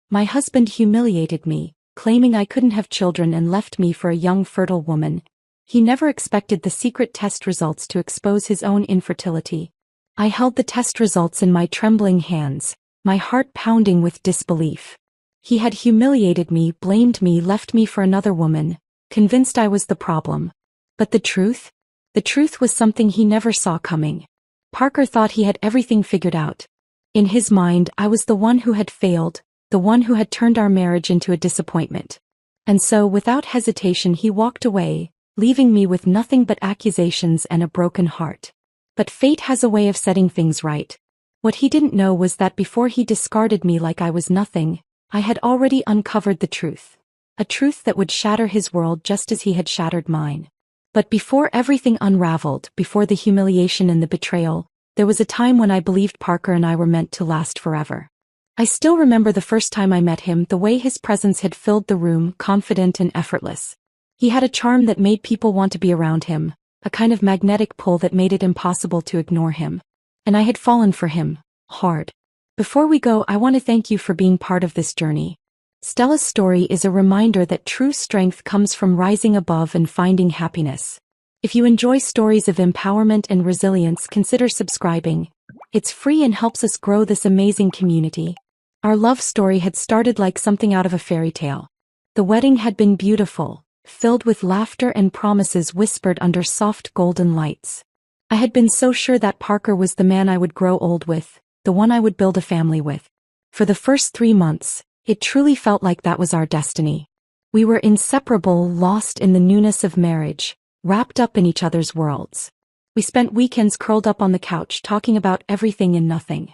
My husband humiliated me, claiming I couldn't have children and left me for a young fertile woman. He never expected the secret test results to expose his own infertility. I held the test results in my trembling hands, my heart pounding with disbelief. He had humiliated me, blamed me, left me for another woman, convinced I was the problem. But the truth? The truth was something he never saw coming. Parker thought he had everything figured out. In his mind, I was the one who had failed, the one who had turned our marriage into a disappointment. And so, without hesitation, he walked away, leaving me with nothing but accusations and a broken heart. But fate has a way of setting things right. What he didn't know was that before he discarded me like I was nothing, I had already uncovered the truth. A truth that would shatter his world just as he had shattered mine. But before everything unraveled, before the humiliation and the betrayal, there was a time when I believed Parker and I were meant to last forever. I still remember the first time I met him, the way his presence had filled the room, confident and effortless. He had a charm that made people want to be around him, a kind of magnetic pull that made it impossible to ignore him. And I had fallen for him, hard. Before we go, I want to thank you for being part of this journey. Stella's story is a reminder that true strength comes from rising above and finding happiness. If you enjoy stories of empowerment and resilience, consider subscribing. It's free and helps us grow this amazing community. Our love story had started like something out of a fairy tale. The wedding had been beautiful, filled with laughter and promises whispered under soft golden lights. I had been so sure that Parker was the man I would grow old with, the one I would build a family with. For the first 3 months, it truly felt like that was our destiny. We were inseparable, lost in the newness of marriage, wrapped up in each other's worlds. We spent weekends curled up on the couch talking about everything and nothing.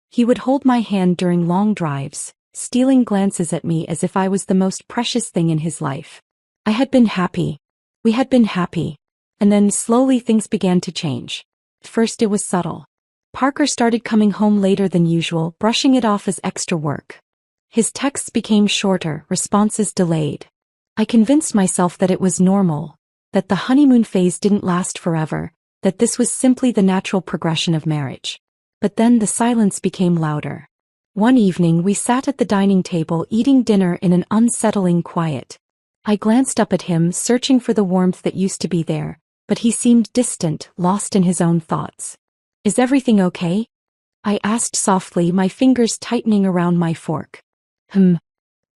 He would hold my hand during long drives, stealing glances at me as if I was the most precious thing in his life. I had been happy. We had been happy. And then slowly things began to change. First it was subtle. Parker started coming home later than usual, brushing it off as extra work. His texts became shorter, responses delayed. I convinced myself that it was normal, that the honeymoon phase didn't last forever, that this was simply the natural progression of marriage. But then the silence became louder. One evening we sat at the dining table eating dinner in an unsettling quiet. I glanced up at him, searching for the warmth that used to be there, but he seemed distant, lost in his own thoughts. "Is everything okay?" I asked softly, my fingers tightening around my fork.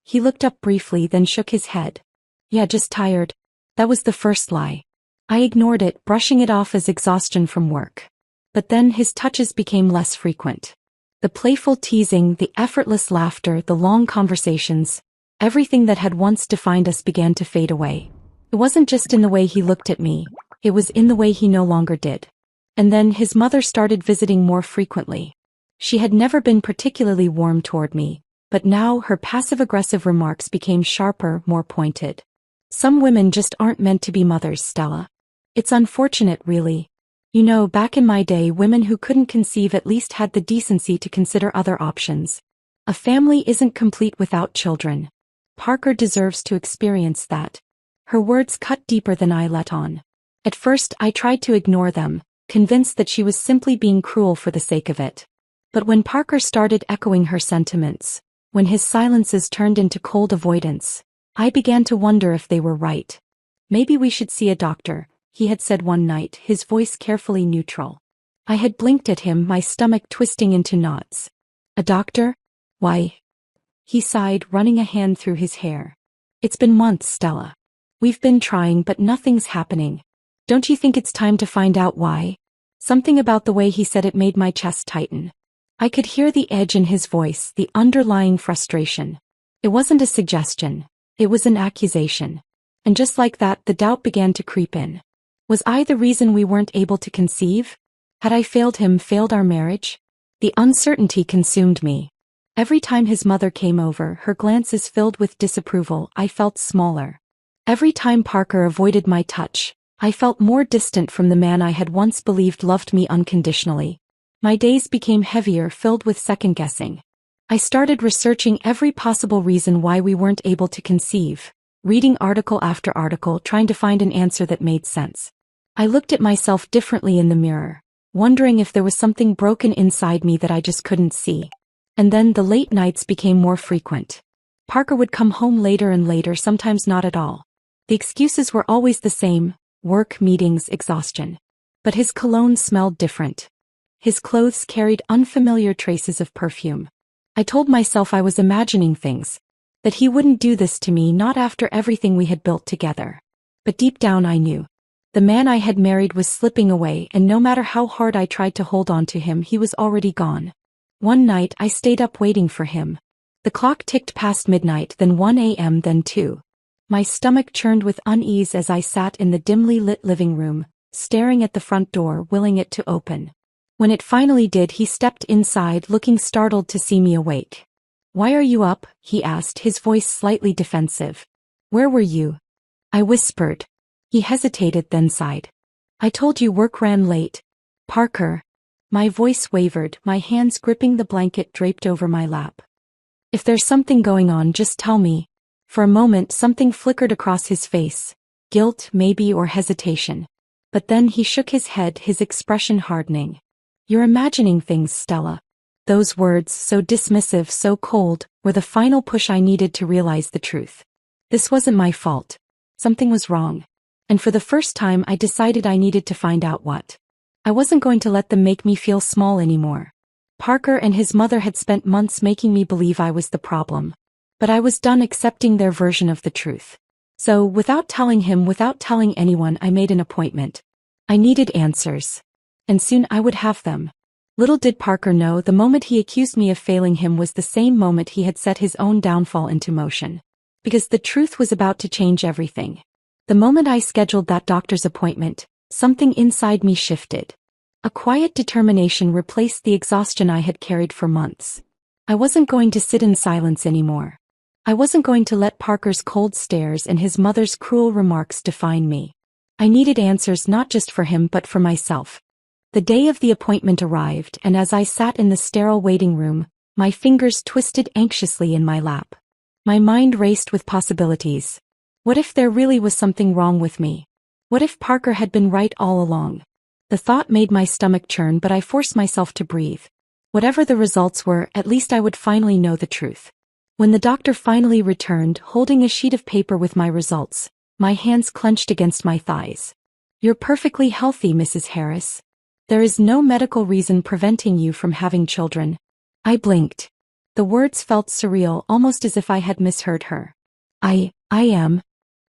He looked up briefly, then shook his head. "Yeah, just tired." That was the first lie. I ignored it, brushing it off as exhaustion from work. But then his touches became less frequent. The playful teasing, the effortless laughter, the long conversations, everything that had once defined us began to fade away. It wasn't just in the way he looked at me, it was in the way he no longer did. And then his mother started visiting more frequently. She had never been particularly warm toward me, but now her passive-aggressive remarks became sharper, more pointed. "Some women just aren't meant to be mothers, Stella. It's unfortunate, really. You know, back in my day, women who couldn't conceive at least had the decency to consider other options. A family isn't complete without children. Parker deserves to experience that." Her words cut deeper than I let on. At first, I tried to ignore them, convinced that she was simply being cruel for the sake of it. But when Parker started echoing her sentiments, when his silences turned into cold avoidance, I began to wonder if they were right. "Maybe we should see a doctor," he had said one night, his voice carefully neutral. I had blinked at him, my stomach twisting into knots. "A doctor? Why?" He sighed, running a hand through his hair. "It's been months, Stella. We've been trying, but nothing's happening. Don't you think it's time to find out why?" Something about the way he said it made my chest tighten. I could hear the edge in his voice, the underlying frustration. It wasn't a suggestion. It was an accusation. And just like that, the doubt began to creep in. Was I the reason we weren't able to conceive? Had I failed him, failed our marriage? The uncertainty consumed me. Every time his mother came over, her glances filled with disapproval, I felt smaller. Every time Parker avoided my touch, I felt more distant from the man I had once believed loved me unconditionally. My days became heavier, filled with second-guessing. I started researching every possible reason why we weren't able to conceive, reading article after article, trying to find an answer that made sense. I looked at myself differently in the mirror, wondering if there was something broken inside me that I just couldn't see. And then the late nights became more frequent. Parker would come home later and later, sometimes not at all. The excuses were always the same: work, meetings, exhaustion. But his cologne smelled different. His clothes carried unfamiliar traces of perfume. I told myself I was imagining things, that he wouldn't do this to me, not after everything we had built together. But deep down I knew. The man I had married was slipping away, and no matter how hard I tried to hold on to him, he was already gone. One night I stayed up waiting for him. The clock ticked past midnight, then 1 a.m., then 2. My stomach churned with unease as I sat in the dimly lit living room, staring at the front door, willing it to open. When it finally did, he stepped inside, looking startled to see me awake. "Why are you up?" he asked, his voice slightly defensive. "Where were you?" I whispered. He hesitated, then sighed. "I told you work ran late. Parker." My voice wavered, my hands gripping the blanket draped over my lap. "If there's something going on, just tell me." For a moment something flickered across his face. Guilt, maybe, or hesitation. But then he shook his head, his expression hardening. "You're imagining things, Stella." Those words, so dismissive, so cold, were the final push I needed to realize the truth. This wasn't my fault. Something was wrong. And for the first time I decided I needed to find out what. I wasn't going to let them make me feel small anymore. Parker and his mother had spent months making me believe I was the problem. But I was done accepting their version of the truth. So, without telling him, without telling anyone, I made an appointment. I needed answers. And soon I would have them. Little did Parker know, the moment he accused me of failing him was the same moment he had set his own downfall into motion. Because the truth was about to change everything. The moment I scheduled that doctor's appointment, something inside me shifted. A quiet determination replaced the exhaustion I had carried for months. I wasn't going to sit in silence anymore. I wasn't going to let Parker's cold stares and his mother's cruel remarks define me. I needed answers, not just for him but for myself. The day of the appointment arrived, and as I sat in the sterile waiting room, my fingers twisted anxiously in my lap. My mind raced with possibilities. What if there really was something wrong with me? What if Parker had been right all along? The thought made my stomach churn, but I forced myself to breathe. Whatever the results were, at least I would finally know the truth. When the doctor finally returned, holding a sheet of paper with my results, my hands clenched against my thighs. "You're perfectly healthy, Mrs. Harris. There is no medical reason preventing you from having children." I blinked. The words felt surreal, almost as if I had misheard her. I am."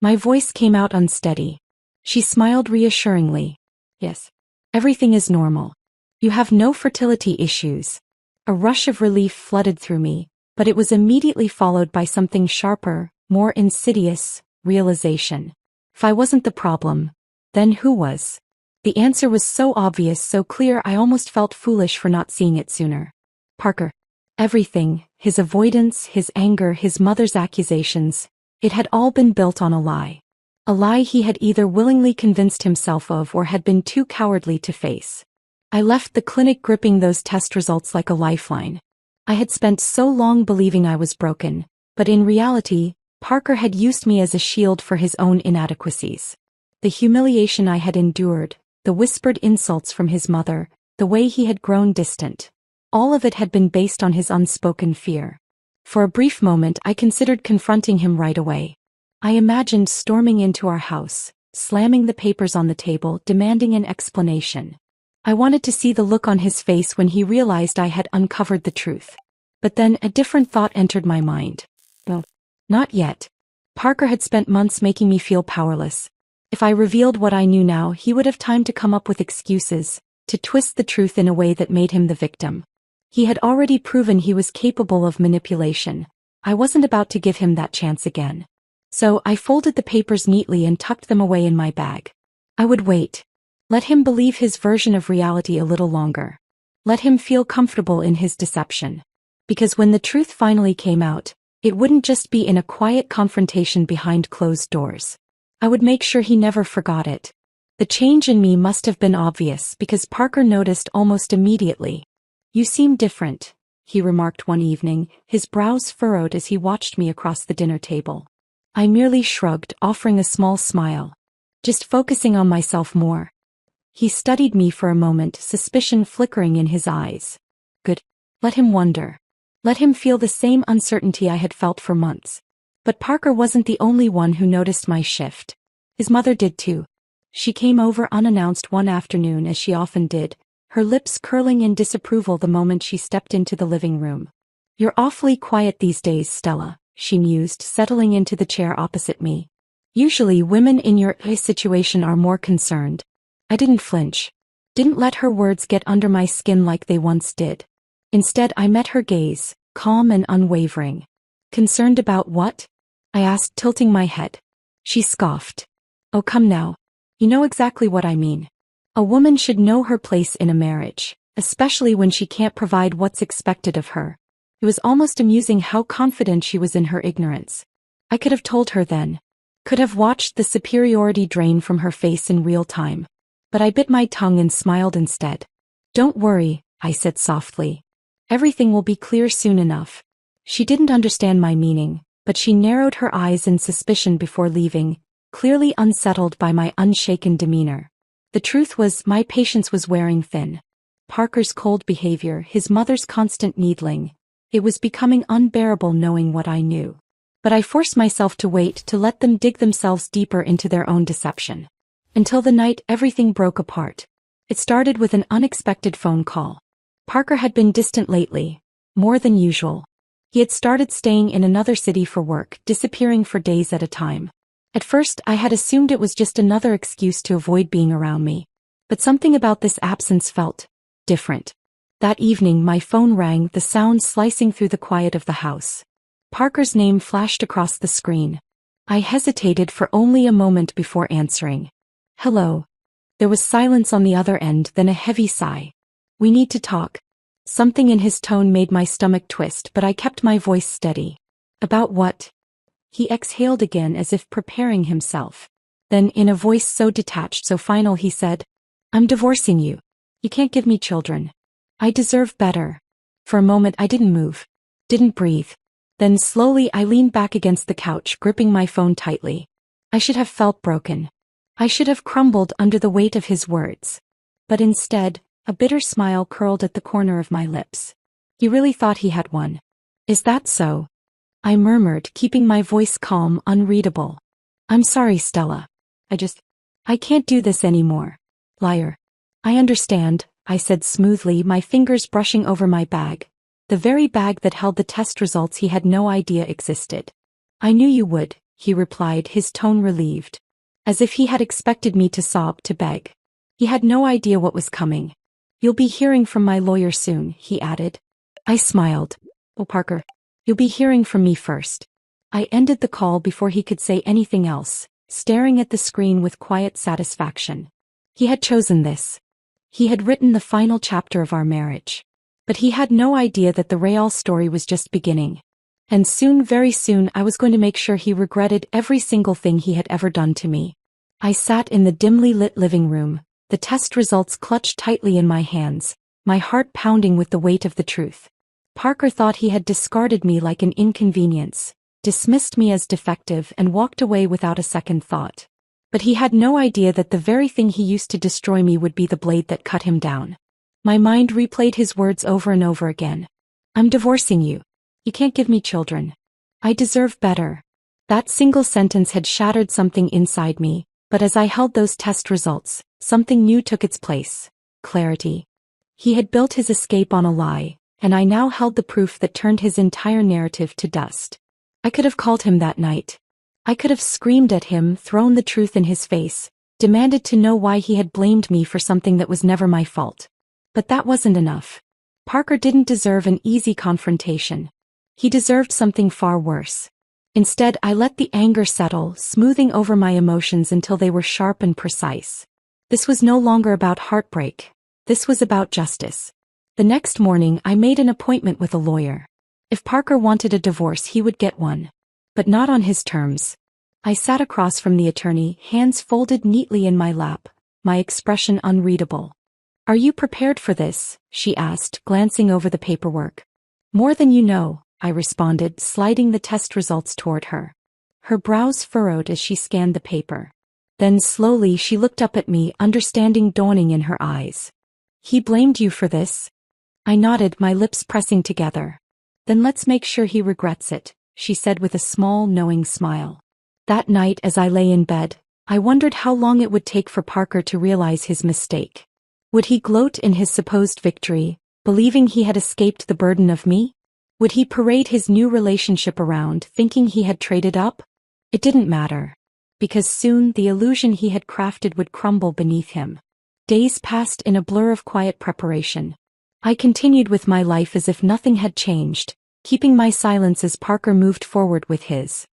My voice came out unsteady. She smiled reassuringly. "Yes. Everything is normal. You have no fertility issues." A rush of relief flooded through me, but it was immediately followed by something sharper, more insidious: realization. If I wasn't the problem, then who was? The answer was so obvious, so clear, I almost felt foolish for not seeing it sooner. Parker. Everything, his avoidance, his anger, his mother's accusations, it had all been built on a lie. A lie he had either willingly convinced himself of or had been too cowardly to face. I left the clinic gripping those test results like a lifeline. I had spent so long believing I was broken, but in reality, Parker had used me as a shield for his own inadequacies. The humiliation I had endured, the whispered insults from his mother, the way he had grown distant, all of it had been based on his unspoken fear. For a brief moment I considered confronting him right away. I imagined storming into our house, slamming the papers on the table, demanding an explanation. I wanted to see the look on his face when he realized I had uncovered the truth. But then a different thought entered my mind. No, not yet. Parker had spent months making me feel powerless. If I revealed what I knew now, he would have time to come up with excuses, to twist the truth in a way that made him the victim. He had already proven he was capable of manipulation. I wasn't about to give him that chance again. So I folded the papers neatly and tucked them away in my bag. I would wait. Let him believe his version of reality a little longer. Let him feel comfortable in his deception. Because when the truth finally came out, it wouldn't just be in a quiet confrontation behind closed doors. I would make sure he never forgot it. The change in me must have been obvious because Parker noticed almost immediately. "You seem different," he remarked one evening, his brows furrowed as he watched me across the dinner table. I merely shrugged, offering a small smile. Just focusing on myself more. He studied me for a moment, suspicion flickering in his eyes. Good. Let him wonder. Let him feel the same uncertainty I had felt for months. But Parker wasn't the only one who noticed my shift. His mother did too. She came over unannounced one afternoon as she often did, her lips curling in disapproval the moment she stepped into the living room. "You're awfully quiet these days, Stella," she mused, settling into the chair opposite me. "Usually women in your situation are more concerned." I didn't flinch. Didn't let her words get under my skin like they once did. Instead, I met her gaze, calm and unwavering. "Concerned about what?" I asked, tilting my head. She scoffed. "Oh, come now. You know exactly what I mean. A woman should know her place in a marriage, especially when she can't provide what's expected of her." It was almost amusing how confident she was in her ignorance. I could have told her then. Could have watched the superiority drain from her face in real time. But I bit my tongue and smiled instead. "Don't worry," I said softly. "Everything will be clear soon enough." She didn't understand my meaning, but she narrowed her eyes in suspicion before leaving, clearly unsettled by my unshaken demeanor. The truth was, my patience was wearing thin. Parker's cold behavior, his mother's constant needling. It was becoming unbearable knowing what I knew. But I forced myself to wait, to let them dig themselves deeper into their own deception. Until the night everything broke apart. It started with an unexpected phone call. Parker had been distant lately, more than usual. He had started staying in another city for work, disappearing for days at a time. At first, I had assumed it was just another excuse to avoid being around me. But something about this absence felt different. That evening my phone rang, the sound slicing through the quiet of the house. Parker's name flashed across the screen. I hesitated for only a moment before answering. "Hello." There was silence on the other end, then a heavy sigh. "We need to talk." Something in his tone made my stomach twist, but I kept my voice steady. "About what?" He exhaled again as if preparing himself. Then, in a voice so detached, so final, he said, "I'm divorcing you. You can't give me children. I deserve better." For a moment I didn't move. Didn't breathe. Then slowly I leaned back against the couch, gripping my phone tightly. I should have felt broken. I should have crumbled under the weight of his words. But instead, a bitter smile curled at the corner of my lips. He really thought he had won. "Is that so?" I murmured, keeping my voice calm, unreadable. "I'm sorry, Stella. I can't do this anymore." "Liar." "I understand," I said smoothly, my fingers brushing over my bag. The very bag that held the test results he had no idea existed. "I knew you would," he replied, his tone relieved. As if he had expected me to sob, to beg. He had no idea what was coming. "You'll be hearing from my lawyer soon," he added. I smiled. "Oh, Parker, you'll be hearing from me first." I ended the call before he could say anything else, staring at the screen with quiet satisfaction. He had chosen this. He had written the final chapter of our marriage. But he had no idea that the real story was just beginning. And soon, very soon, I was going to make sure he regretted every single thing he had ever done to me. I sat in the dimly lit living room, the test results clutched tightly in my hands, my heart pounding with the weight of the truth. Parker thought he had discarded me like an inconvenience, dismissed me as defective, and walked away without a second thought. But he had no idea that the very thing he used to destroy me would be the blade that cut him down. My mind replayed his words over and over again. "I'm divorcing you. You can't give me children. I deserve better." That single sentence had shattered something inside me, but as I held those test results, something new took its place. Clarity. He had built his escape on a lie, and I now held the proof that turned his entire narrative to dust. I could have called him that night. I could have screamed at him, thrown the truth in his face, demanded to know why he had blamed me for something that was never my fault. But that wasn't enough. Parker didn't deserve an easy confrontation. He deserved something far worse. Instead, I let the anger settle, smoothing over my emotions until they were sharp and precise. This was no longer about heartbreak. This was about justice. The next morning, I made an appointment with a lawyer. If Parker wanted a divorce, he would get one. But not on his terms. I sat across from the attorney, hands folded neatly in my lap, my expression unreadable. "Are you prepared for this?" she asked, glancing over the paperwork. "More than you know," I responded, sliding the test results toward her. Her brows furrowed as she scanned the paper. Then slowly she looked up at me, understanding dawning in her eyes. "He blamed you for this?" I nodded, my lips pressing together. Then let's make sure he regrets it, she said with a small, knowing smile. That night as I lay in bed, I wondered how long it would take for Parker to realize his mistake. Would he gloat in his supposed victory, believing he had escaped the burden of me? Would he parade his new relationship around, thinking he had traded up? It didn't matter. Because soon the illusion he had crafted would crumble beneath him. Days passed in a blur of quiet preparation. I continued with my life as if nothing had changed, keeping my silence as Parker moved forward with his.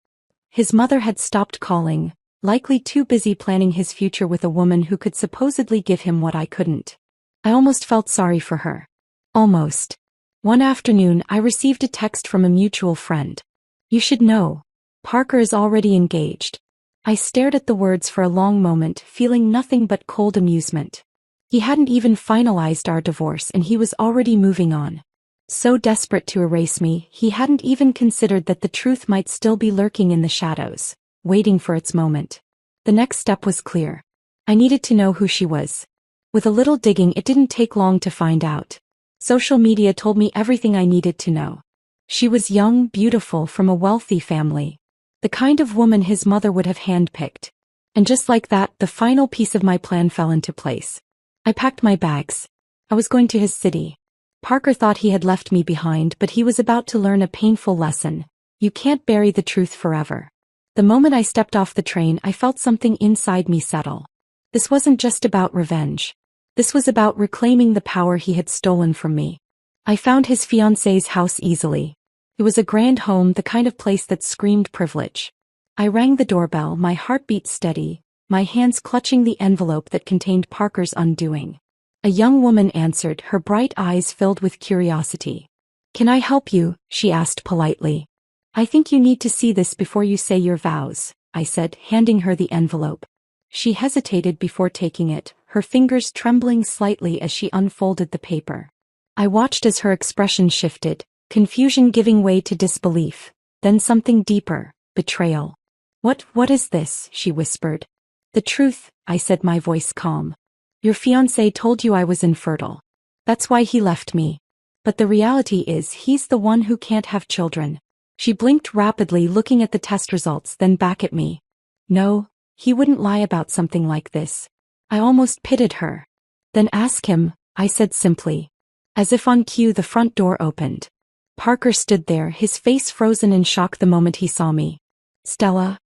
His mother had stopped calling, likely too busy planning his future with a woman who could supposedly give him what I couldn't. I almost felt sorry for her. Almost. One afternoon I received a text from a mutual friend. You should know. Parker is already engaged. I stared at the words for a long moment, feeling nothing but cold amusement. He hadn't even finalized our divorce and he was already moving on. So desperate to erase me, he hadn't even considered that the truth might still be lurking in the shadows, waiting for its moment. The next step was clear. I needed to know who she was. With a little digging, it didn't take long to find out. Social media told me everything I needed to know. She was young, beautiful, from a wealthy family. The kind of woman his mother would have handpicked. And just like that, the final piece of my plan fell into place. I packed my bags. I was going to his city. Parker thought he had left me behind, but he was about to learn a painful lesson. You can't bury the truth forever. The moment I stepped off the train, I felt something inside me settle. This wasn't just about revenge. This was about reclaiming the power he had stolen from me. I found his fiancée's house easily. It was a grand home, the kind of place that screamed privilege. I rang the doorbell, my heartbeat steady, my hands clutching the envelope that contained Parker's undoing. A young woman answered, her bright eyes filled with curiosity. Can I help you? She asked politely. I think you need to see this before you say your vows, I said, handing her the envelope. She hesitated before taking it, her fingers trembling slightly as she unfolded the paper. I watched as her expression shifted, confusion giving way to disbelief, then something deeper, betrayal. What is this? She whispered. The truth, I said, my voice calm. Your fiancé told you I was infertile. That's why he left me. But the reality is he's the one who can't have children. She blinked rapidly, looking at the test results, then back at me. No, he wouldn't lie about something like this. I almost pitied her. Then ask him, I said simply. As if on cue, the front door opened. Parker stood there, his face frozen in shock the moment he saw me. Stella?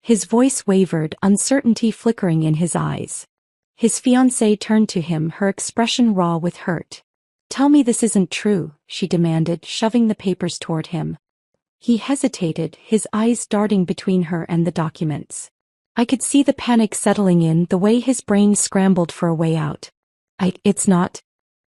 His voice wavered, uncertainty flickering in his eyes. His fiancée turned to him, her expression raw with hurt. Tell me this isn't true, she demanded, shoving the papers toward him. He hesitated, his eyes darting between her and the documents. I could see the panic settling in, the way his brain scrambled for a way out. It's not.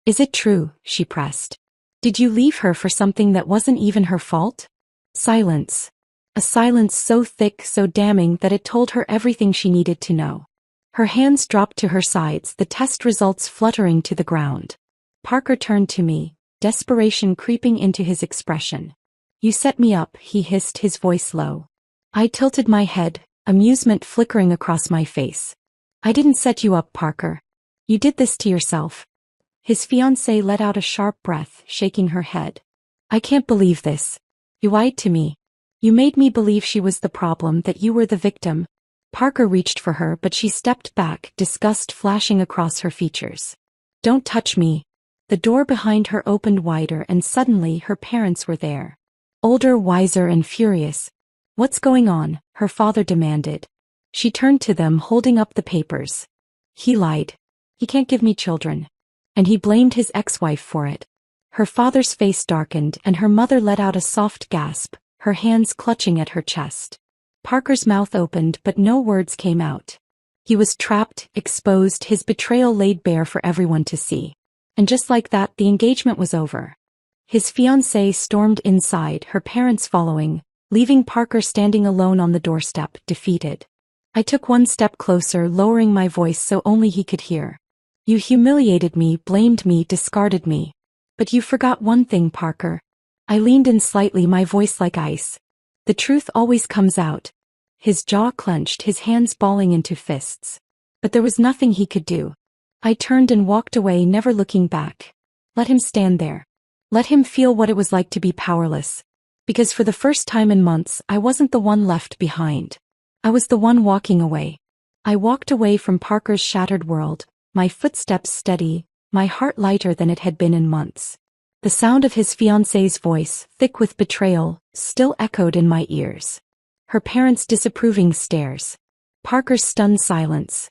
Is it true? She pressed. Did you leave her for something that wasn't even her fault? Silence. A silence so thick, so damning that it told her everything she needed to know. Her hands dropped to her sides, the test results fluttering to the ground. Parker turned to me, desperation creeping into his expression. You set me up, he hissed, his voice low. I tilted my head, amusement flickering across my face. I didn't set you up, Parker. You did this to yourself. His fiancée let out a sharp breath, shaking her head. I can't believe this. You lied to me. You made me believe she was the problem, that you were the victim. Parker reached for her, but she stepped back, disgust flashing across her features. Don't touch me. The door behind her opened wider and suddenly her parents were there. Older, wiser, and furious. What's going on? Her father demanded. She turned to them, holding up the papers. He lied. He can't give me children. And he blamed his ex-wife for it. Her father's face darkened and her mother let out a soft gasp, her hands clutching at her chest. Parker's mouth opened but no words came out. He was trapped, exposed, his betrayal laid bare for everyone to see. And just like that, the engagement was over. His fiancée stormed inside, her parents following, leaving Parker standing alone on the doorstep, defeated. I took one step closer, lowering my voice so only he could hear. You humiliated me, blamed me, discarded me. But you forgot one thing, Parker. I leaned in slightly, my voice like ice. The truth always comes out. His jaw clenched, his hands balling into fists. But there was nothing he could do. I turned and walked away, never looking back. Let him stand there. Let him feel what it was like to be powerless. Because for the first time in months, I wasn't the one left behind. I was the one walking away. I walked away from Parker's shattered world, my footsteps steady, my heart lighter than it had been in months. The sound of his fiancée's voice, thick with betrayal, still echoed in my ears. Her parents' disapproving stares. Parker's stunned silence.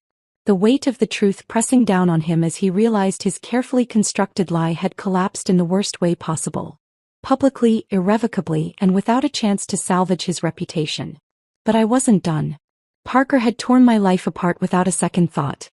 The weight of the truth pressing down on him as he realized his carefully constructed lie had collapsed in the worst way possible. Publicly, irrevocably, and without a chance to salvage his reputation. But I wasn't done. Parker had torn my life apart without a second thought.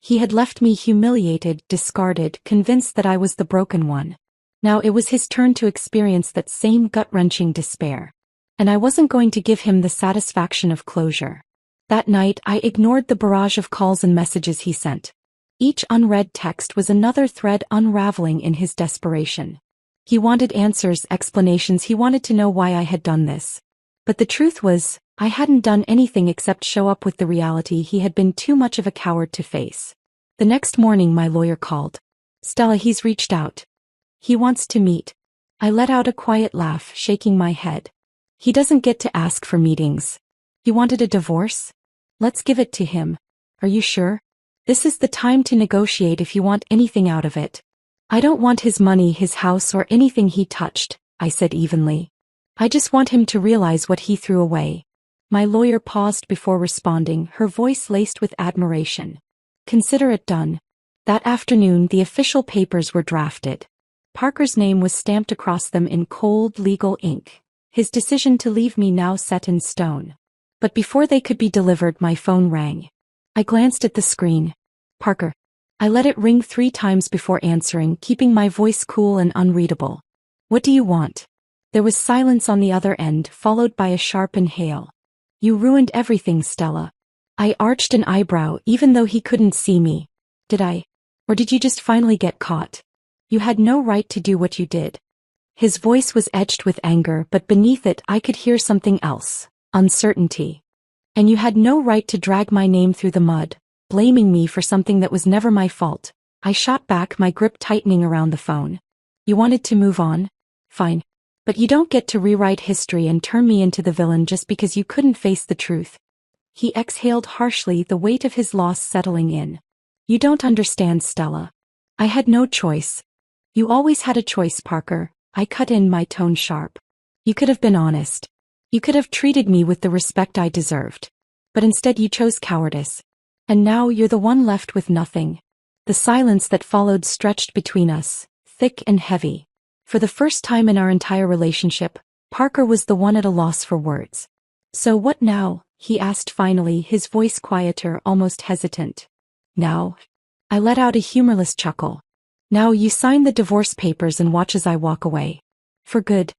He had left me humiliated, discarded, convinced that I was the broken one. Now it was his turn to experience that same gut-wrenching despair. And I wasn't going to give him the satisfaction of closure. That night, I ignored the barrage of calls and messages he sent. Each unread text was another thread unraveling in his desperation. He wanted answers, explanations, he wanted to know why I had done this. But the truth was, I hadn't done anything except show up with the reality he had been too much of a coward to face. The next morning my lawyer called. "Stella, he's reached out. He wants to meet." I let out a quiet laugh, shaking my head. "He doesn't get to ask for meetings. He wanted a divorce? Let's give it to him. Are you sure? This is the time to negotiate if you want anything out of it." "I don't want his money, his house, or anything he touched," I said evenly. "I just want him to realize what he threw away." My lawyer paused before responding, her voice laced with admiration. "Consider it done." That afternoon the official papers were drafted. Parker's name was stamped across them in cold, legal ink. His decision to leave me now set in stone. But before they could be delivered, my phone rang. I glanced at the screen. "Parker." I let it ring 3 times before answering, keeping my voice cool and unreadable. "What do you want?" There was silence on the other end, followed by a sharp inhale. "You ruined everything, Stella." I arched an eyebrow, even though he couldn't see me. "Did I? Or did you just finally get caught? You had no right to do what you did." His voice was edged with anger, but beneath it I could hear something else. Uncertainty. "And you had no right to drag my name through the mud, blaming me for something that was never my fault." I shot back, my grip tightening around the phone. "You wanted to move on? Fine. But you don't get to rewrite history and turn me into the villain just because you couldn't face the truth." He exhaled harshly, the weight of his loss settling in. "You don't understand, Stella. I had no choice." "You always had a choice, Parker," I cut in, my tone sharp. "You could have been honest. You could have treated me with the respect I deserved. But instead you chose cowardice. And now you're the one left with nothing." The silence that followed stretched between us, thick and heavy. For the first time in our entire relationship, Parker was the one at a loss for words. "So what now?" he asked finally, his voice quieter, almost hesitant. "Now?" I let out a humorless chuckle. "Now you sign the divorce papers and watch as I walk away. For good."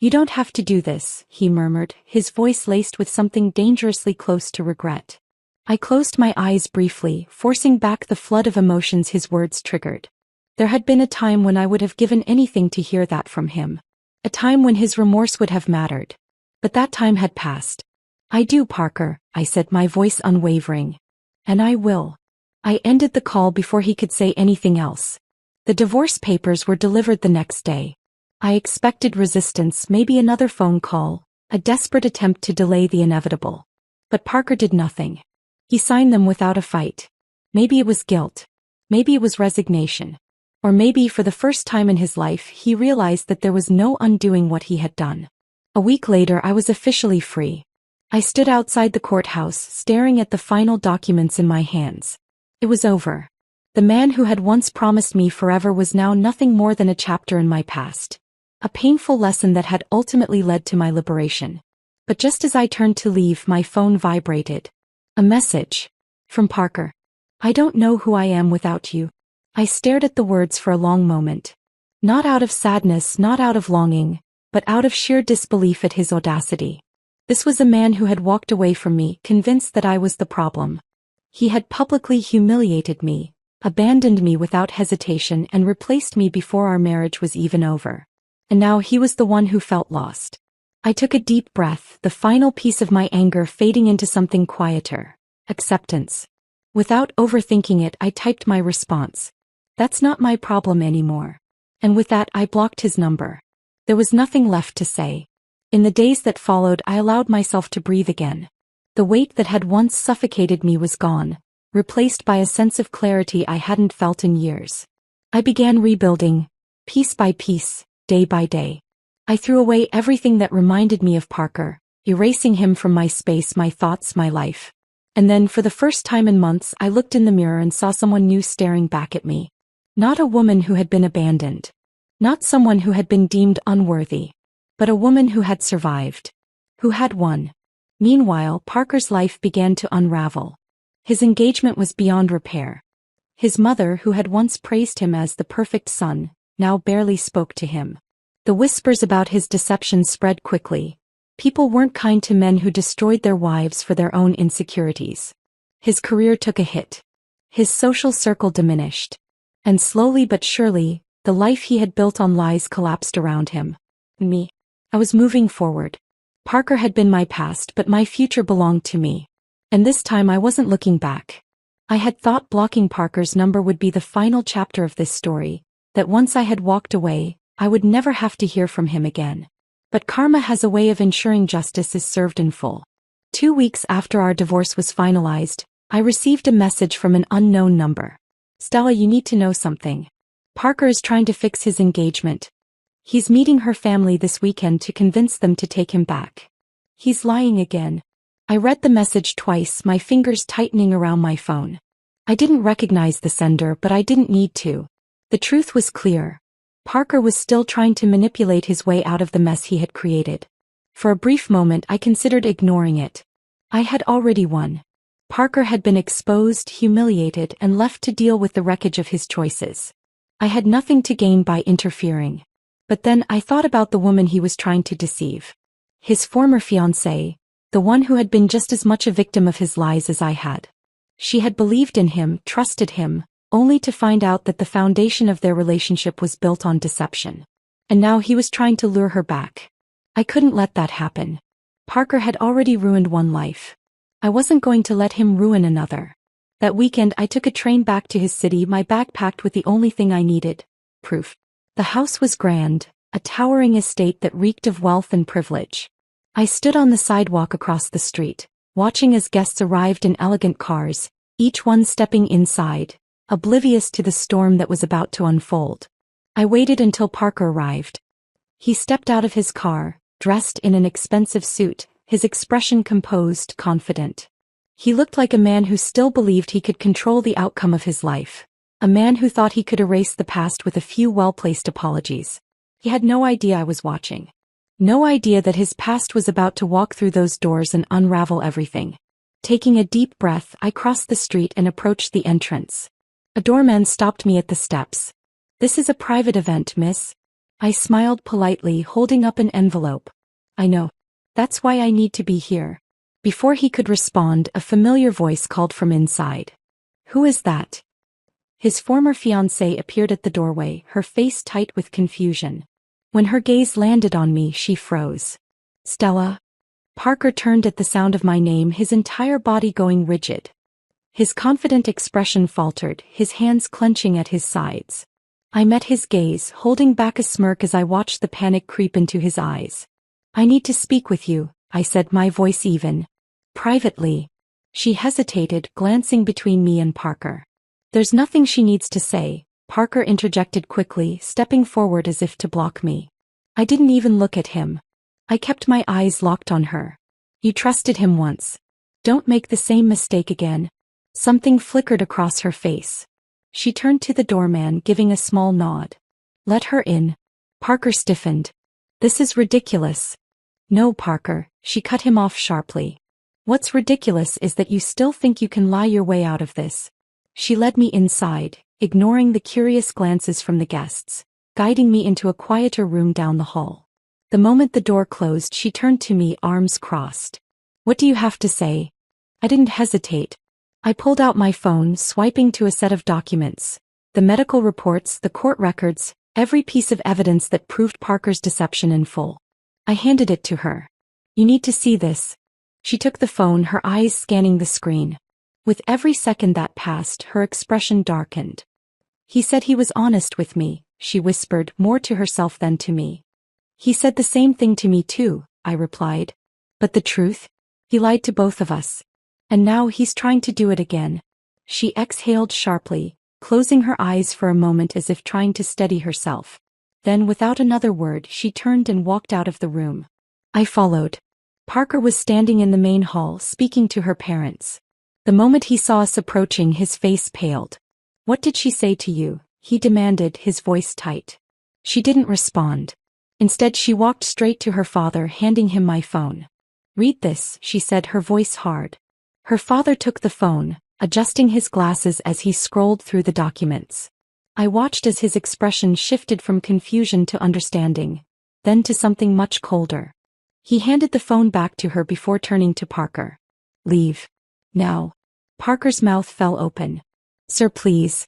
"You don't have to do this," he murmured, his voice laced with something dangerously close to regret. I closed my eyes briefly, forcing back the flood of emotions his words triggered. There had been a time when I would have given anything to hear that from him. A time when his remorse would have mattered. But that time had passed. "I do, Parker," I said, my voice unwavering. "And I will." I ended the call before he could say anything else. The divorce papers were delivered the next day. I expected resistance, maybe another phone call, a desperate attempt to delay the inevitable. But Parker did nothing. He signed them without a fight. Maybe it was guilt. Maybe it was resignation. Or maybe for the first time in his life he realized that there was no undoing what he had done. A week later I was officially free. I stood outside the courthouse, staring at the final documents in my hands. It was over. The man who had once promised me forever was now nothing more than a chapter in my past. A painful lesson that had ultimately led to my liberation. But just as I turned to leave, my phone vibrated. A message. From Parker. "I don't know who I am without you." I stared at the words for a long moment. Not out of sadness, not out of longing, but out of sheer disbelief at his audacity. This was a man who had walked away from me, convinced that I was the problem. He had publicly humiliated me, abandoned me without hesitation, and replaced me before our marriage was even over. And now he was the one who felt lost. I took a deep breath, the final piece of my anger fading into something quieter. Acceptance. Without overthinking it, I typed my response. "That's not my problem anymore." And with that I blocked his number. There was nothing left to say. In the days that followed I allowed myself to breathe again. The weight that had once suffocated me was gone, replaced by a sense of clarity I hadn't felt in years. I began rebuilding, piece by piece, day by day. I threw away everything that reminded me of Parker, erasing him from my space, my thoughts, my life. And then for the first time in months I looked in the mirror and saw someone new staring back at me. Not a woman who had been abandoned. Not someone who had been deemed unworthy. But a woman who had survived. Who had won. Meanwhile, Parker's life began to unravel. His engagement was beyond repair. His mother, who had once praised him as the perfect son, now barely spoke to him. The whispers about his deception spread quickly. People weren't kind to men who destroyed their wives for their own insecurities. His career took a hit. His social circle diminished. And slowly but surely, the life he had built on lies collapsed around him. Me. I was moving forward. Parker had been my past, but my future belonged to me. And this time I wasn't looking back. I had thought blocking Parker's number would be the final chapter of this story, that once I had walked away, I would never have to hear from him again. But karma has a way of ensuring justice is served in full. 2 weeks after our divorce was finalized, I received a message from an unknown number. Stella, you need to know something. Parker is trying to fix his engagement. He's meeting her family this weekend to convince them to take him back. He's lying again. I read the message twice, my fingers tightening around my phone. I didn't recognize the sender, but I didn't need to. The truth was clear. Parker was still trying to manipulate his way out of the mess he had created. For a brief moment I considered ignoring it. I had already won. Parker had been exposed, humiliated, and left to deal with the wreckage of his choices. I had nothing to gain by interfering. But then I thought about the woman he was trying to deceive. His former fiancée, the one who had been just as much a victim of his lies as I had. She had believed in him, trusted him, only to find out that the foundation of their relationship was built on deception. And now he was trying to lure her back. I couldn't let that happen. Parker had already ruined one life. I wasn't going to let him ruin another. That weekend I took a train back to his city, my bag packed with the only thing I needed: proof. The house was grand, a towering estate that reeked of wealth and privilege. I stood on the sidewalk across the street, watching as guests arrived in elegant cars, each one stepping inside, oblivious to the storm that was about to unfold. I waited until Parker arrived. He stepped out of his car, dressed in an expensive suit, his expression composed, confident. He looked like a man who still believed he could control the outcome of his life. A man who thought he could erase the past with a few well-placed apologies. He had no idea I was watching. No idea that his past was about to walk through those doors and unravel everything. Taking a deep breath, I crossed the street and approached the entrance. A doorman stopped me at the steps. "This is a private event, miss." I smiled politely, holding up an envelope. "I know. That's why I need to be here." Before he could respond, a familiar voice called from inside. "Who is that?" His former fiancée appeared at the doorway, her face tight with confusion. When her gaze landed on me, she froze. "Stella?" Parker turned at the sound of my name, his entire body going rigid. His confident expression faltered, his hands clenching at his sides. I met his gaze, holding back a smirk as I watched the panic creep into his eyes. "I need to speak with you," I said, my voice even. "Privately." She hesitated, glancing between me and Parker. "There's nothing she needs to say," Parker interjected quickly, stepping forward as if to block me. I didn't even look at him. I kept my eyes locked on her. "You trusted him once. Don't make the same mistake again." Something flickered across her face. She turned to the doorman, giving a small nod. "Let her in." Parker stiffened. "This is ridiculous." "No, Parker," she cut him off sharply. "What's ridiculous is that you still think you can lie your way out of this." She led me inside, ignoring the curious glances from the guests, guiding me into a quieter room down the hall. The moment the door closed, she turned to me, arms crossed. "What do you have to say?" I didn't hesitate. I pulled out my phone, swiping to a set of documents. The medical reports, the court records, every piece of evidence that proved Parker's deception in full. I handed it to her. "You need to see this." She took the phone, her eyes scanning the screen. With every second that passed, her expression darkened. "He said he was honest with me," she whispered, more to herself than to me. He said the same thing to me too, I replied. But the truth? He lied to both of us. And now he's trying to do it again. She exhaled sharply, closing her eyes for a moment as if trying to steady herself. Then without another word she turned and walked out of the room. I followed. Parker was standing in the main hall speaking to her parents. The moment he saw us approaching, his face paled. "What did she say to you?" he demanded, his voice tight. She didn't respond. Instead she walked straight to her father, handing him my phone. "Read this," she said, her voice hard. Her father took the phone, adjusting his glasses as he scrolled through the documents. I watched as his expression shifted from confusion to understanding, then to something much colder. He handed the phone back to her before turning to Parker. "Leave. Now." Parker's mouth fell open. "Sir, please."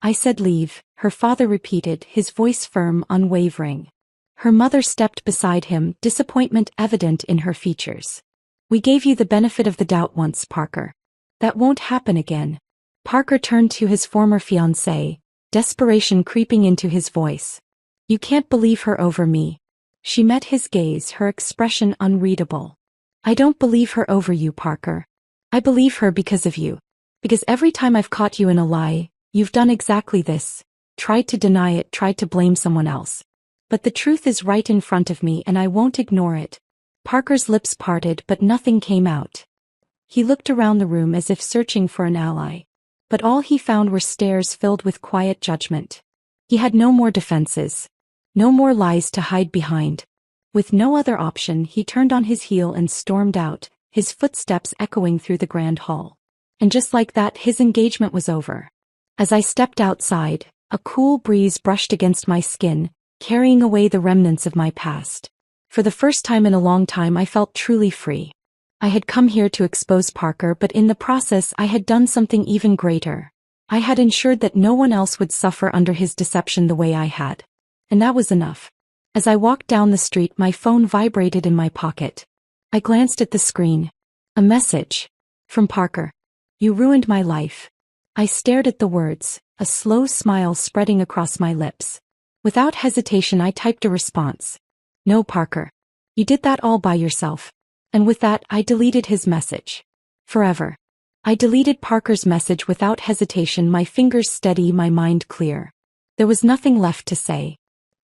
I said leave, her father repeated, his voice firm, unwavering. Her mother stepped beside him, disappointment evident in her features. "We gave you the benefit of the doubt once, Parker. That won't happen again." Parker turned to his former fiancée, desperation creeping into his voice. "You can't believe her over me." She met his gaze, her expression unreadable. "I don't believe her over you, Parker. I believe her because of you. Because every time I've caught you in a lie, you've done exactly this. Tried to deny it, tried to blame someone else. But the truth is right in front of me and I won't ignore it." Parker's lips parted but nothing came out. He looked around the room as if searching for an ally. But all he found were stares filled with quiet judgment. He had no more defenses. No more lies to hide behind. With no other option, he turned on his heel and stormed out, his footsteps echoing through the grand hall. And just like that, his engagement was over. As I stepped outside, a cool breeze brushed against my skin, carrying away the remnants of my past. For the first time in a long time, I felt truly free. I had come here to expose Parker, but in the process I had done something even greater. I had ensured that no one else would suffer under his deception the way I had. And that was enough. As I walked down the street, my phone vibrated in my pocket. I glanced at the screen. A message. From Parker. "You ruined my life." I stared at the words, a slow smile spreading across my lips. Without hesitation I typed a response. "No, Parker. You did that all by yourself." And with that I deleted his message. Forever. I deleted Parker's message without hesitation, my fingers steady, my mind clear. There was nothing left to say.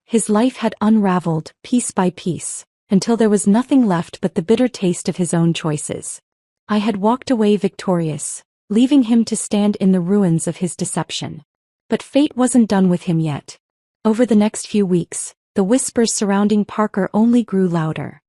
His life had unraveled, piece by piece, until there was nothing left but the bitter taste of his own choices. I had walked away victorious, leaving him to stand in the ruins of his deception. But fate wasn't done with him yet. Over the next few weeks, the whispers surrounding Parker only grew louder.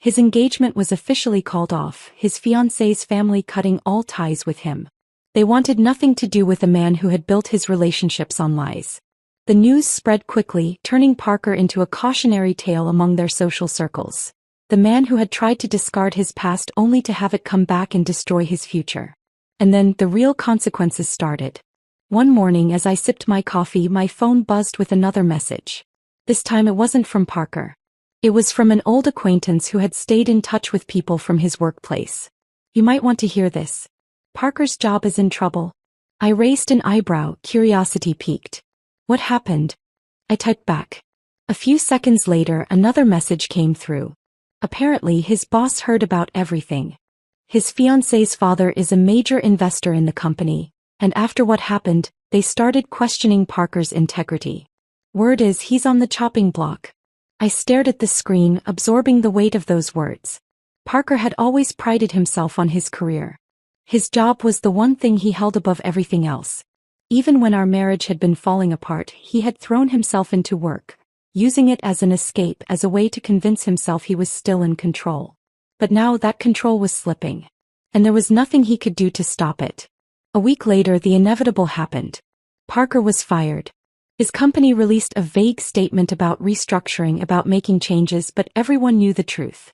His engagement was officially called off, his fiancée's family cutting all ties with him. They wanted nothing to do with a man who had built his relationships on lies. The news spread quickly, turning Parker into a cautionary tale among their social circles. The man who had tried to discard his past only to have it come back and destroy his future. And then the real consequences started. One morning as I sipped my coffee, my phone buzzed with another message. This time it wasn't from Parker. It was from an old acquaintance who had stayed in touch with people from his workplace. "You might want to hear this. Parker's job is in trouble." I raised an eyebrow, curiosity piqued. "What happened?" I typed back. A few seconds later another message came through. Apparently his boss heard about everything. His fiancée's father is a major investor in the company, and after what happened, they started questioning Parker's integrity. Word is he's on the chopping block. I stared at the screen, absorbing the weight of those words. Parker had always prided himself on his career. His job was the one thing he held above everything else. Even when our marriage had been falling apart, he had thrown himself into work, using it as an escape, as a way to convince himself he was still in control. But now that control was slipping. And there was nothing he could do to stop it. A week later the inevitable happened. Parker was fired. His company released a vague statement about restructuring, about making changes, but everyone knew the truth.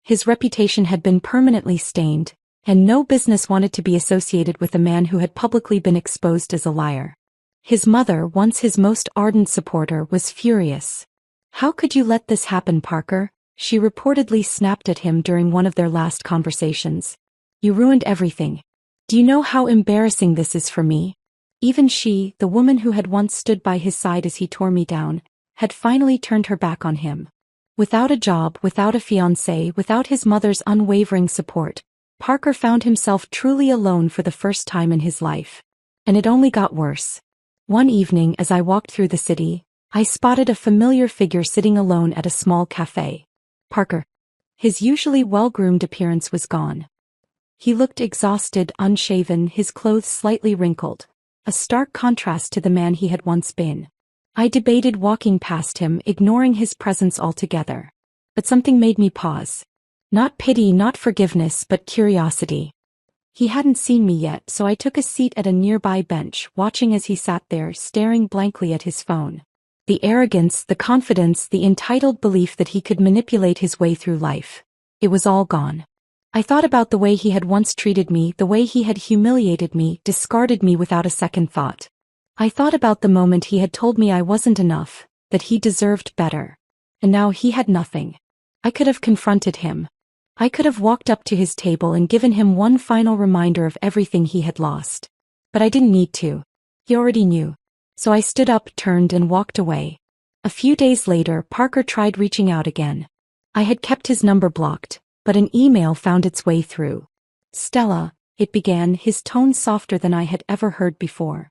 His reputation had been permanently stained, and no business wanted to be associated with a man who had publicly been exposed as a liar. His mother, once his most ardent supporter, was furious. "How could you let this happen, Parker?" she reportedly snapped at him during one of their last conversations. "You ruined everything. Do you know how embarrassing this is for me?" Even she, the woman who had once stood by his side as he tore me down, had finally turned her back on him. Without a job, without a fiancé, without his mother's unwavering support, Parker found himself truly alone for the first time in his life. And it only got worse. One evening as I walked through the city, I spotted a familiar figure sitting alone at a small cafe. Parker. His usually well-groomed appearance was gone. He looked exhausted, unshaven, his clothes slightly wrinkled, a stark contrast to the man he had once been. I debated walking past him, ignoring his presence altogether. But something made me pause. Not pity, not forgiveness, but curiosity. He hadn't seen me yet, so I took a seat at a nearby bench, watching as he sat there, staring blankly at his phone. The arrogance, the confidence, the entitled belief that he could manipulate his way through life. It was all gone. I thought about the way he had once treated me, the way he had humiliated me, discarded me without a second thought. I thought about the moment he had told me I wasn't enough, that he deserved better. And now he had nothing. I could have confronted him. I could have walked up to his table and given him one final reminder of everything he had lost. But I didn't need to. He already knew. So I stood up, turned, and walked away. A few days later, Parker tried reaching out again. I had kept his number blocked, but an email found its way through. Stella, it began, his tone softer than I had ever heard before.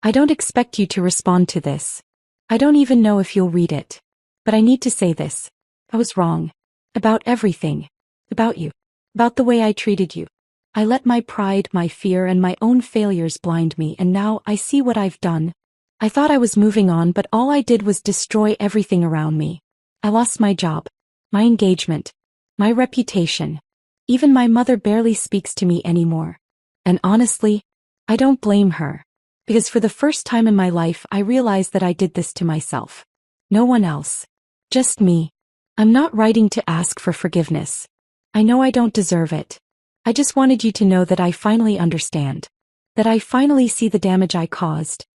I don't expect you to respond to this. I don't even know if you'll read it. But I need to say this. I was wrong. About everything. About you. About the way I treated you. I let my pride, my fear, and my own failures blind me, and now I see what I've done. I thought I was moving on, but all I did was destroy everything around me. I lost my job, my engagement, my reputation. Even my mother barely speaks to me anymore. And honestly, I don't blame her. Because for the first time in my life I realized that I did this to myself. No one else. Just me. I'm not writing to ask for forgiveness. I know I don't deserve it. I just wanted you to know that I finally understand. That I finally see the damage I caused.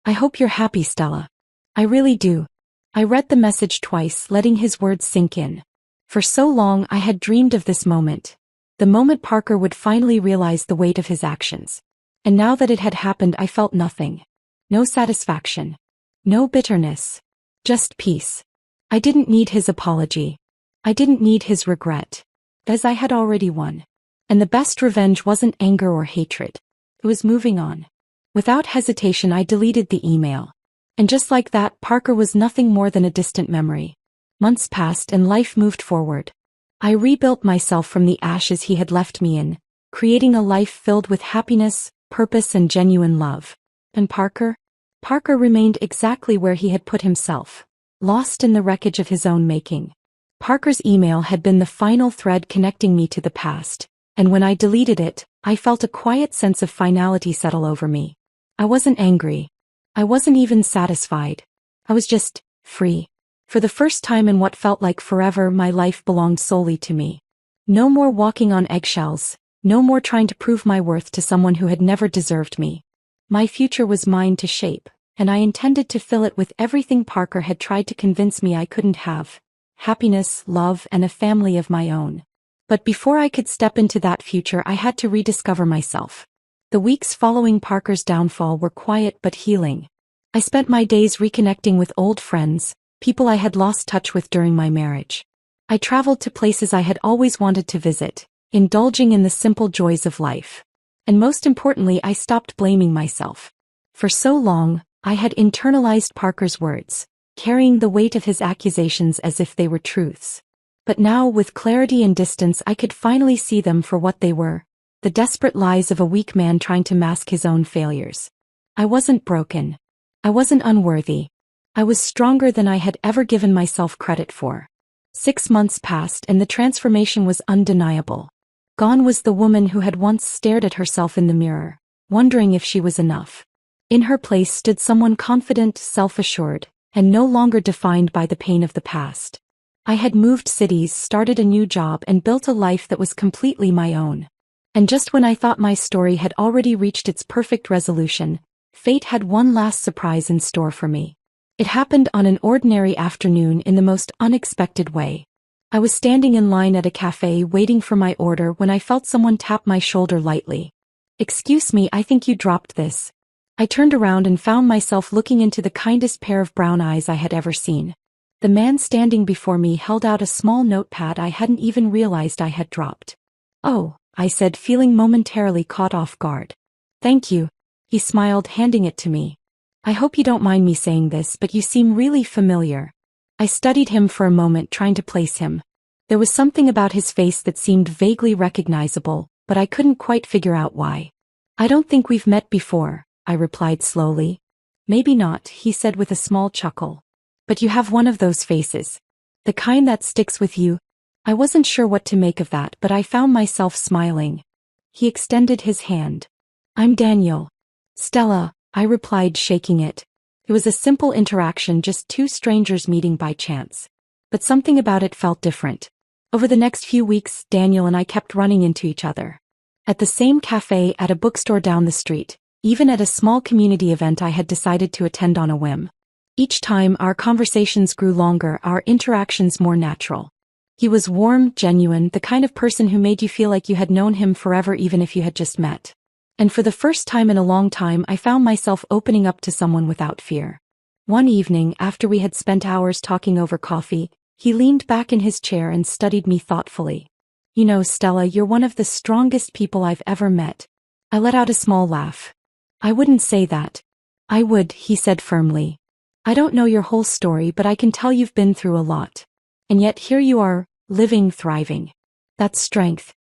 I hope you're happy, Stella. I really do. I read the message twice, letting his words sink in. For so long I had dreamed of this moment. The moment Parker would finally realize the weight of his actions. And now that it had happened, I felt nothing. No satisfaction. No bitterness. Just peace. I didn't need his apology. I didn't need his regret. As I had already won. And the best revenge wasn't anger or hatred. It was moving on. Without hesitation I deleted the email. And just like that, Parker was nothing more than a distant memory. Months passed and life moved forward. I rebuilt myself from the ashes he had left me in, creating a life filled with happiness, purpose, and genuine love. And Parker? Parker remained exactly where he had put himself, lost in the wreckage of his own making. Parker's email had been the final thread connecting me to the past, and when I deleted it, I felt a quiet sense of finality settle over me. I wasn't angry. I wasn't even satisfied. I was just free. For the first time in what felt like forever, my life belonged solely to me. No more walking on eggshells, no more trying to prove my worth to someone who had never deserved me. My future was mine to shape, and I intended to fill it with everything Parker had tried to convince me I couldn't have. Happiness, love, and a family of my own. But before I could step into that future, I had to rediscover myself. The weeks following Parker's downfall were quiet but healing. I spent my days reconnecting with old friends, people I had lost touch with during my marriage. I traveled to places I had always wanted to visit, indulging in the simple joys of life. And most importantly, I stopped blaming myself. For so long, I had internalized Parker's words, carrying the weight of his accusations as if they were truths. But now, with clarity and distance, I could finally see them for what they were. The desperate lies of a weak man trying to mask his own failures. I wasn't broken. I wasn't unworthy. I was stronger than I had ever given myself credit for. 6 months passed and the transformation was undeniable. Gone was the woman who had once stared at herself in the mirror, wondering if she was enough. In her place stood someone confident, self-assured, and no longer defined by the pain of the past. I had moved cities, started a new job, and built a life that was completely my own. And just when I thought my story had already reached its perfect resolution, fate had one last surprise in store for me. It happened on an ordinary afternoon in the most unexpected way. I was standing in line at a cafe waiting for my order when I felt someone tap my shoulder lightly. "Excuse me, I think you dropped this." I turned around and found myself looking into the kindest pair of brown eyes I had ever seen. The man standing before me held out a small notepad I hadn't even realized I had dropped. "Oh," I said, feeling momentarily caught off guard. "Thank you," he smiled, handing it to me. "I hope you don't mind me saying this, but you seem really familiar." I studied him for a moment, trying to place him. There was something about his face that seemed vaguely recognizable, but I couldn't quite figure out why. "I don't think we've met before," I replied slowly. "Maybe not," he said with a small chuckle. "But you have one of those faces. The kind that sticks with you." I wasn't sure what to make of that, but I found myself smiling. He extended his hand. "I'm Daniel." "Stella," I replied, shaking it. It was a simple interaction, just two strangers meeting by chance. But something about it felt different. Over the next few weeks, Daniel and I kept running into each other. At the same cafe, at a bookstore down the street, even at a small community event I had decided to attend on a whim. Each time, our conversations grew longer, our interactions more natural. He was warm, genuine, the kind of person who made you feel like you had known him forever even if you had just met. And for the first time in a long time, I found myself opening up to someone without fear. One evening, after we had spent hours talking over coffee, he leaned back in his chair and studied me thoughtfully. "You know, Stella, you're one of the strongest people I've ever met." I let out a small laugh. "I wouldn't say that." "I would," he said firmly. "I don't know your whole story, but I can tell you've been through a lot. And yet here you are, living, thriving. That's strength."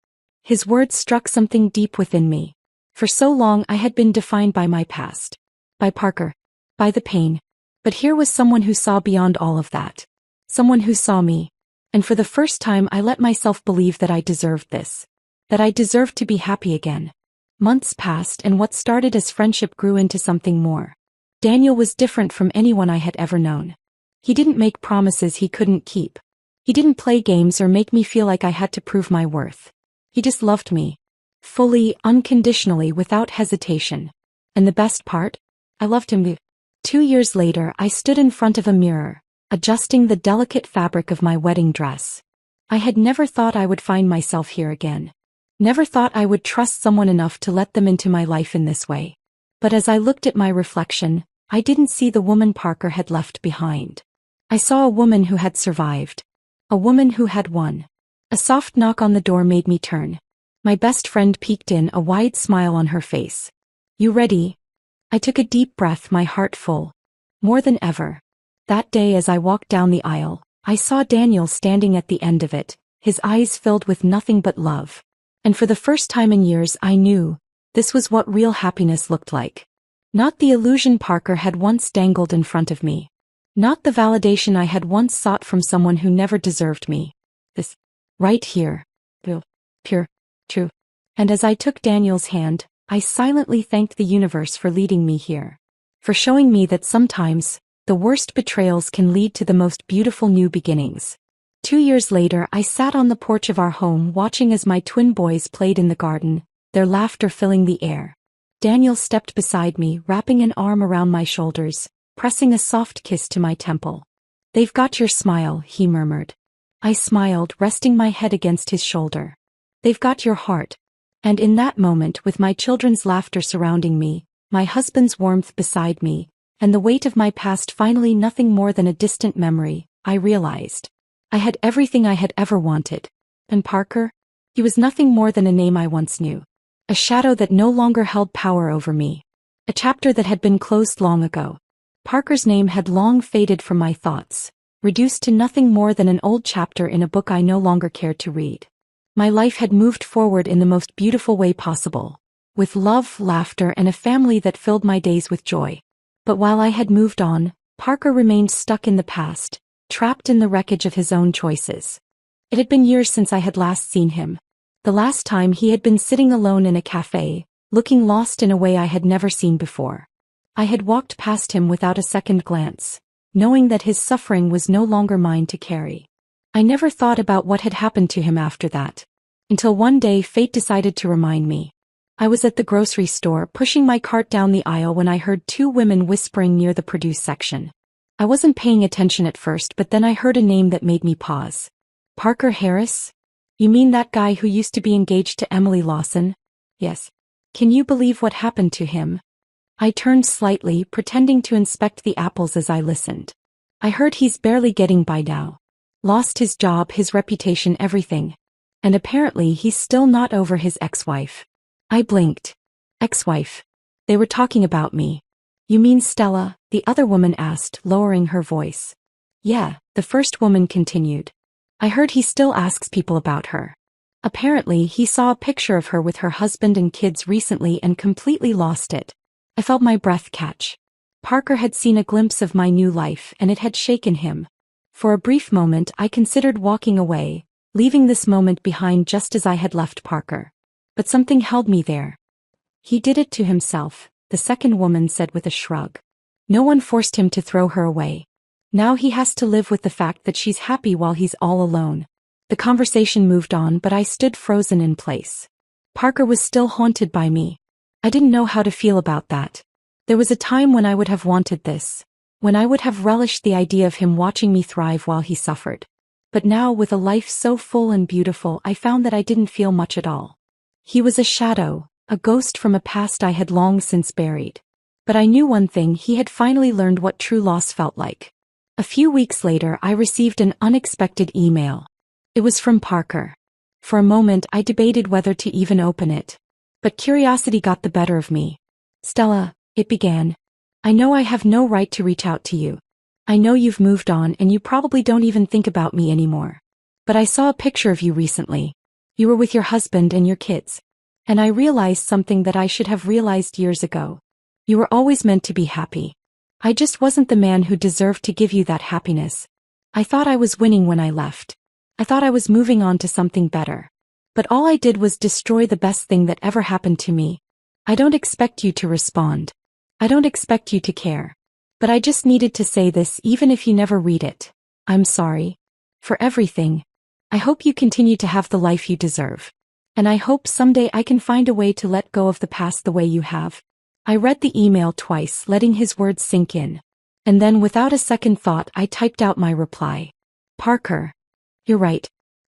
His words struck something deep within me. For so long I had been defined by my past. By Parker. By the pain. But here was someone who saw beyond all of that. Someone who saw me. And for the first time I let myself believe that I deserved this. That I deserved to be happy again. Months passed, and what started as friendship grew into something more. Daniel was different from anyone I had ever known. He didn't make promises he couldn't keep. He didn't play games or make me feel like I had to prove my worth. He just loved me. Fully, unconditionally, without hesitation. And the best part? I loved him. 2 years later, I stood in front of a mirror, adjusting the delicate fabric of my wedding dress. I had never thought I would find myself here again. Never thought I would trust someone enough to let them into my life in this way. But as I looked at my reflection, I didn't see the woman Parker had left behind. I saw a woman who had survived. A woman who had won. A soft knock on the door made me turn. My best friend peeked in, a wide smile on her face. "You ready?" I took a deep breath, my heart full. More than ever. That day as I walked down the aisle, I saw Daniel standing at the end of it, his eyes filled with nothing but love. And for the first time in years I knew, this was what real happiness looked like. Not the illusion Parker had once dangled in front of me. Not the validation I had once sought from someone who never deserved me. This. Right here. Pure. True. And as I took Daniel's hand, I silently thanked the universe for leading me here. For showing me that sometimes, the worst betrayals can lead to the most beautiful new beginnings. 2 years later, I sat on the porch of our home watching as my twin boys played in the garden, their laughter filling the air. Daniel stepped beside me, wrapping an arm around my shoulders, pressing a soft kiss to my temple. "They've got your smile," he murmured. I smiled, resting my head against his shoulder. "They've got your heart." And in that moment, with my children's laughter surrounding me, my husband's warmth beside me, and the weight of my past finally nothing more than a distant memory, I realized. I had everything I had ever wanted. And Parker? He was nothing more than a name I once knew. A shadow that no longer held power over me. A chapter that had been closed long ago. Parker's name had long faded from my thoughts, reduced to nothing more than an old chapter in a book I no longer cared to read. My life had moved forward in the most beautiful way possible, with love, laughter, and a family that filled my days with joy. But while I had moved on, Parker remained stuck in the past, trapped in the wreckage of his own choices. It had been years since I had last seen him. The last time he had been sitting alone in a cafe, looking lost in a way I had never seen before. I had walked past him without a second glance, knowing that his suffering was no longer mine to carry. I never thought about what had happened to him after that. Until one day fate decided to remind me. I was at the grocery store pushing my cart down the aisle when I heard 2 women whispering near the produce section. I wasn't paying attention at first, but then I heard a name that made me pause. "Parker Harris? You mean that guy who used to be engaged to Emily Lawson?" "Yes." "Can you believe what happened to him?" I turned slightly, pretending to inspect the apples as I listened. I heard he's barely getting by now. Lost his job, his reputation, everything. And apparently he's still not over his ex-wife. I blinked. Ex-wife. They were talking about me. You mean Stella? The other woman asked, lowering her voice. Yeah, the first woman continued. I heard he still asks people about her. Apparently he saw a picture of her with her husband and kids recently and completely lost it. I felt my breath catch. Parker had seen a glimpse of my new life and it had shaken him. For a brief moment I considered walking away, leaving this moment behind just as I had left Parker. But something held me there. He did it to himself, the second woman said with a shrug. No one forced him to throw her away. Now he has to live with the fact that she's happy while he's all alone. The conversation moved on, but I stood frozen in place. Parker was still haunted by me. I didn't know how to feel about that. There was a time when I would have wanted this, when I would have relished the idea of him watching me thrive while he suffered. But now, with a life so full and beautiful, I found that I didn't feel much at all. He was a shadow, a ghost from a past I had long since buried. But I knew one thing: he had finally learned what true loss felt like. A few weeks later, I received an unexpected email. It was from Parker. For a moment, I debated whether to even open it. But curiosity got the better of me. Stella, it began. I know I have no right to reach out to you. I know you've moved on and you probably don't even think about me anymore. But I saw a picture of you recently. You were with your husband and your kids. And I realized something that I should have realized years ago. You were always meant to be happy. I just wasn't the man who deserved to give you that happiness. I thought I was winning when I left. I thought I was moving on to something better. But all I did was destroy the best thing that ever happened to me. I don't expect you to respond. I don't expect you to care. But I just needed to say this, even if you never read it. I'm sorry. For everything. I hope you continue to have the life you deserve. And I hope someday I can find a way to let go of the past the way you have. I read the email twice, letting his words sink in. And then, without a second thought, I typed out my reply. Parker. You're right.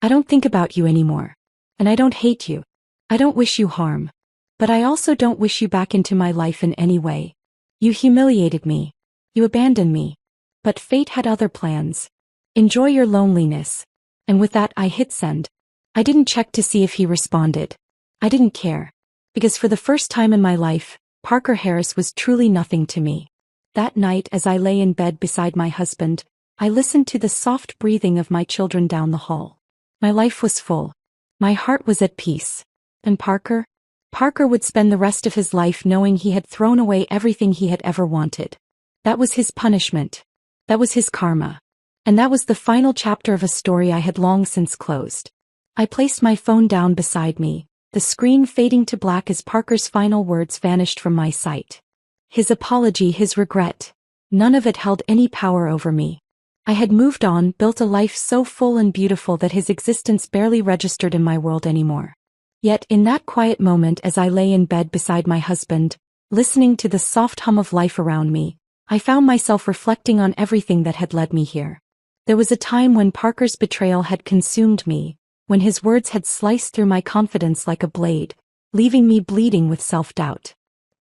I don't think about you anymore. And I don't hate you. I don't wish you harm. But I also don't wish you back into my life in any way. You humiliated me. You abandoned me. But fate had other plans. Enjoy your loneliness. And with that, I hit send. I didn't check to see if he responded. I didn't care. Because for the first time in my life, Parker Harris was truly nothing to me. That night, as I lay in bed beside my husband, I listened to the soft breathing of my children down the hall. My life was full. My heart was at peace. And Parker? Parker would spend the rest of his life knowing he had thrown away everything he had ever wanted. That was his punishment. That was his karma. And that was the final chapter of a story I had long since closed. I placed my phone down beside me, the screen fading to black as Parker's final words vanished from my sight. His apology, his regret. None of it held any power over me. I had moved on, built a life so full and beautiful that his existence barely registered in my world anymore. Yet in that quiet moment, as I lay in bed beside my husband, listening to the soft hum of life around me, I found myself reflecting on everything that had led me here. There was a time when Parker's betrayal had consumed me, when his words had sliced through my confidence like a blade, leaving me bleeding with self-doubt.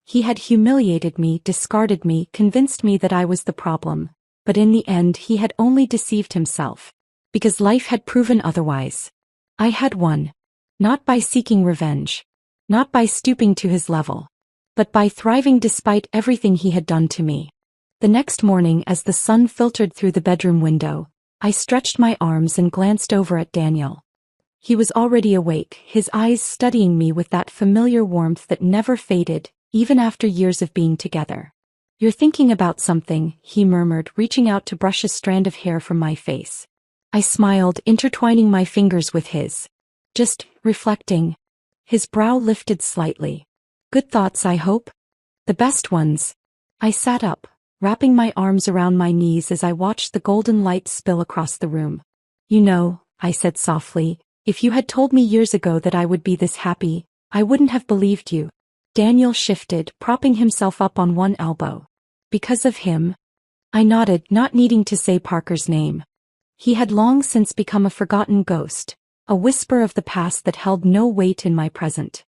He had humiliated me, discarded me, convinced me that I was the problem, but in the end he had only deceived himself, because life had proven otherwise. I had won. Not by seeking revenge. Not by stooping to his level. But by thriving despite everything he had done to me. The next morning, as the sun filtered through the bedroom window, I stretched my arms and glanced over at Daniel. He was already awake, his eyes studying me with that familiar warmth that never faded, even after years of being together. You're thinking about something, he murmured, reaching out to brush a strand of hair from my face. I smiled, intertwining my fingers with his. Just reflecting. His brow lifted slightly. Good thoughts, I hope? The best ones. I sat up, wrapping my arms around my knees as I watched the golden light spill across the room. You know, I said softly, if you had told me years ago that I would be this happy, I wouldn't have believed you. Daniel shifted, propping himself up on one elbow. Because of him? I nodded, not needing to say Parker's name. He had long since become a forgotten ghost, a whisper of the past that held no weight in my present.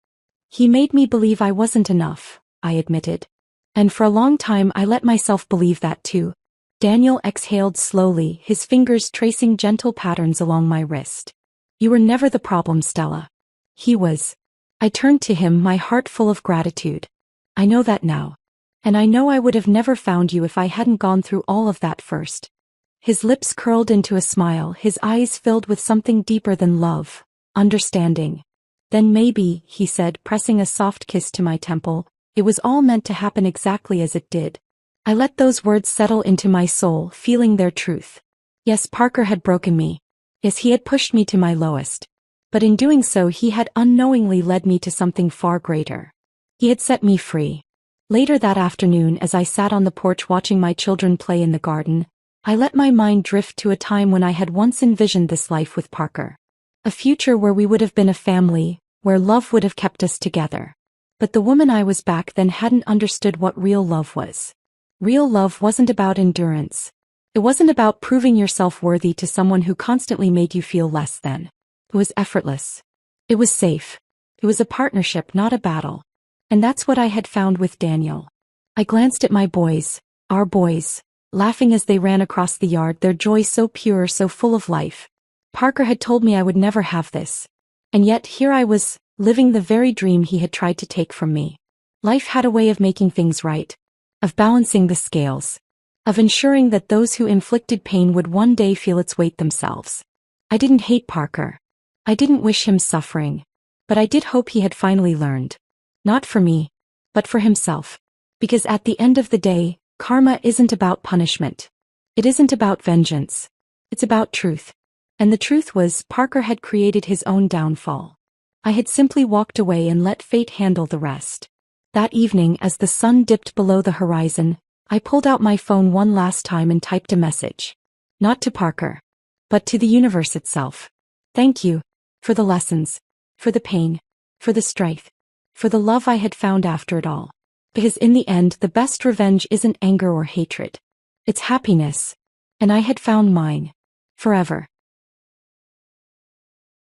He made me believe I wasn't enough, I admitted. And for a long time I let myself believe that too. Daniel exhaled slowly, his fingers tracing gentle patterns along my wrist. You were never the problem, Stella. He was. I turned to him, my heart full of gratitude. I know that now. And I know I would have never found you if I hadn't gone through all of that first. His lips curled into a smile, his eyes filled with something deeper than love, understanding. Then maybe, he said, pressing a soft kiss to my temple, it was all meant to happen exactly as it did. I let those words settle into my soul, feeling their truth. Yes, Parker had broken me. Yes, he had pushed me to my lowest. But in doing so he had unknowingly led me to something far greater. He had set me free. Later that afternoon, as I sat on the porch watching my children play in the garden, I let my mind drift to a time when I had once envisioned this life with Parker. A future where we would have been a family, where love would have kept us together. But the woman I was back then hadn't understood what real love was. Real love wasn't about endurance. It wasn't about proving yourself worthy to someone who constantly made you feel less than. It was effortless. It was safe. It was a partnership, not a battle. And that's what I had found with Daniel. I glanced at my boys, our boys, laughing as they ran across the yard, their joy so pure, so full of life. Parker had told me I would never have this. And yet here I was, living the very dream he had tried to take from me. Life had a way of making things right, of balancing the scales, of ensuring that those who inflicted pain would one day feel its weight themselves. I didn't hate Parker. I didn't wish him suffering. But I did hope he had finally learned. Not for me, but for himself. Because at the end of the day, karma isn't about punishment. It isn't about vengeance. It's about truth. And the truth was, Parker had created his own downfall. I had simply walked away and let fate handle the rest. That evening, as the sun dipped below the horizon, I pulled out my phone one last time and typed a message. Not to Parker, but to the universe itself. Thank you. For the lessons. For the pain. For the strength. For the love I had found after it all. Because in the end, the best revenge isn't anger or hatred. It's happiness. And I had found mine. Forever.